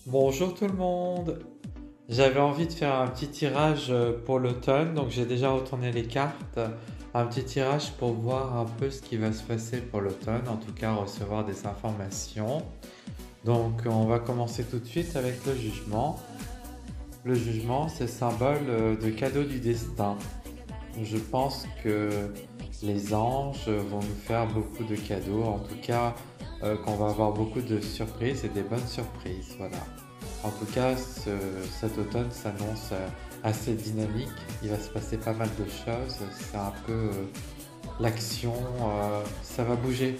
Bonjour tout le monde. J'avais envie de faire un petit tirage pour l'automne, donc j'ai déjà retourné les cartes. Un petit tirage pour voir un peu ce qui va se passer pour l'automne, en tout cas recevoir des informations. Donc on va commencer tout de suite avec le jugement. Le jugement, c'est symbole de cadeau du destin. Je pense que les anges vont nous faire beaucoup de cadeaux, en tout cas qu'on va avoir beaucoup de surprises et des bonnes surprises, voilà. En tout cas, cet automne s'annonce assez dynamique, il va se passer pas mal de choses, c'est un peu l'action, ça va bouger.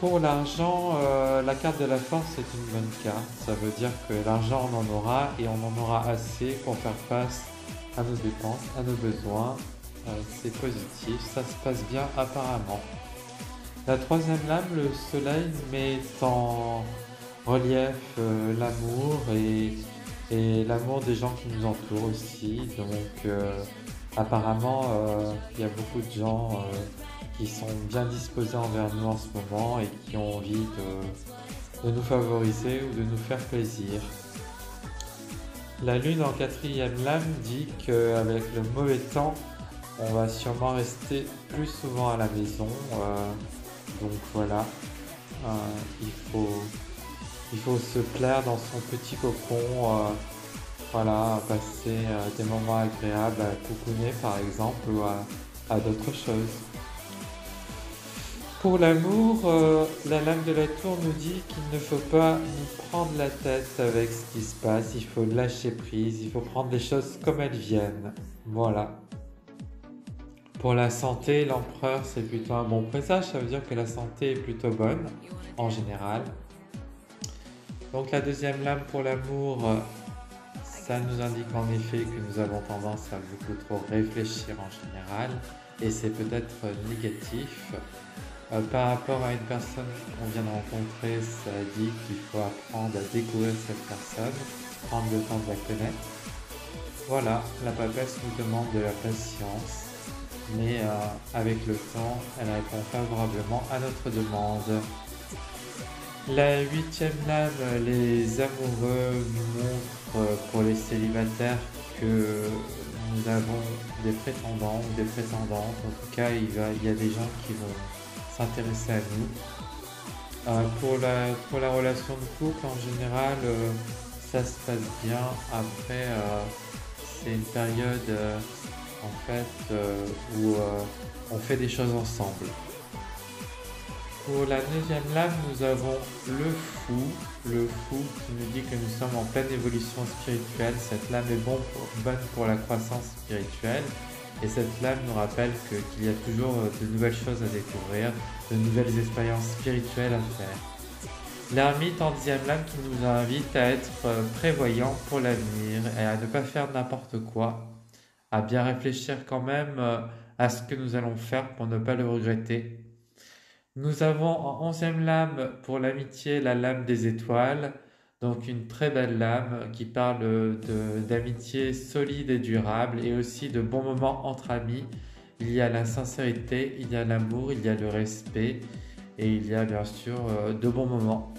Pour l'argent, la carte de la force est une bonne carte, ça veut dire que l'argent on en aura et on en aura assez pour faire face à nos dépenses, à nos besoins. C'est positif, ça se passe bien apparemment. La troisième lame, le soleil, met en relief l'amour et l'amour des gens qui nous entourent aussi. Donc apparemment, il y a beaucoup de gens qui sont bien disposés envers nous en ce moment et qui ont envie de nous favoriser ou de nous faire plaisir. La lune en quatrième lame dit qu'avec le mauvais temps, on va sûrement rester plus souvent à la maison. Donc voilà, euh, il faut, il faut se plaire dans son petit cocon, voilà, passer des moments agréables à coucouner par exemple ou à d'autres choses. Pour l'amour, la lame de la tour nous dit qu'il ne faut pas nous prendre la tête avec ce qui se passe, il faut lâcher prise, il faut prendre les choses comme elles viennent. Voilà. Pour la santé, l'empereur c'est plutôt un bon présage, ça veut dire que la santé est plutôt bonne en général. Donc la deuxième lame pour l'amour, ça nous indique en effet que nous avons tendance à beaucoup trop réfléchir en général et c'est peut-être négatif. Par rapport à une personne qu'on vient de rencontrer, ça dit qu'il faut apprendre à découvrir cette personne, prendre le temps de la connaître. Voilà, la papesse nous demande de la patience, mais avec le temps, elle répond favorablement à notre demande. La huitième lame, les amoureux nous montrent pour les célibataires que nous avons des prétendants ou des prétendantes. En tout cas, il y a des gens qui vont s'intéresser à nous. Pour la relation de couple, en général, ça se passe bien. Après, c'est une période en fait où on fait des choses ensemble. Pour la neuvième lame, nous avons le fou qui nous dit que nous sommes en pleine évolution spirituelle. Cette lame est bonne pour la croissance spirituelle. Et cette lame nous rappelle qu'il y a toujours de nouvelles choses à découvrir, de nouvelles expériences spirituelles à faire. L'ermite en 10e lame qui nous invite à être prévoyant pour l'avenir et à ne pas faire n'importe quoi, à bien réfléchir quand même à ce que nous allons faire pour ne pas le regretter. Nous avons en 11e lame pour l'amitié la lame des étoiles, donc une très belle lame qui parle d'amitié solide et durable et aussi de bons moments entre amis. Il y a la sincérité, il y a l'amour, il y a le respect et il y a bien sûr de bons moments.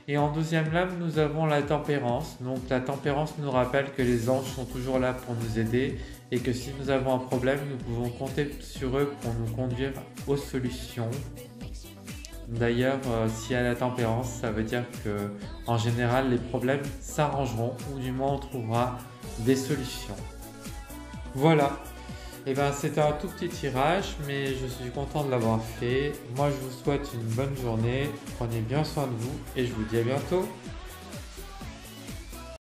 Et en 12e lame, nous avons la tempérance. Donc la tempérance nous rappelle que les anges sont toujours là pour nous aider et que si nous avons un problème, nous pouvons compter sur eux pour nous conduire aux solutions. D'ailleurs, s'il y a la tempérance, ça veut dire que en général les problèmes s'arrangeront ou du moins on trouvera des solutions. Voilà. Et ben c'était un tout petit tirage, mais je suis content de l'avoir fait. Moi je vous souhaite une bonne journée, prenez bien soin de vous et je vous dis à bientôt.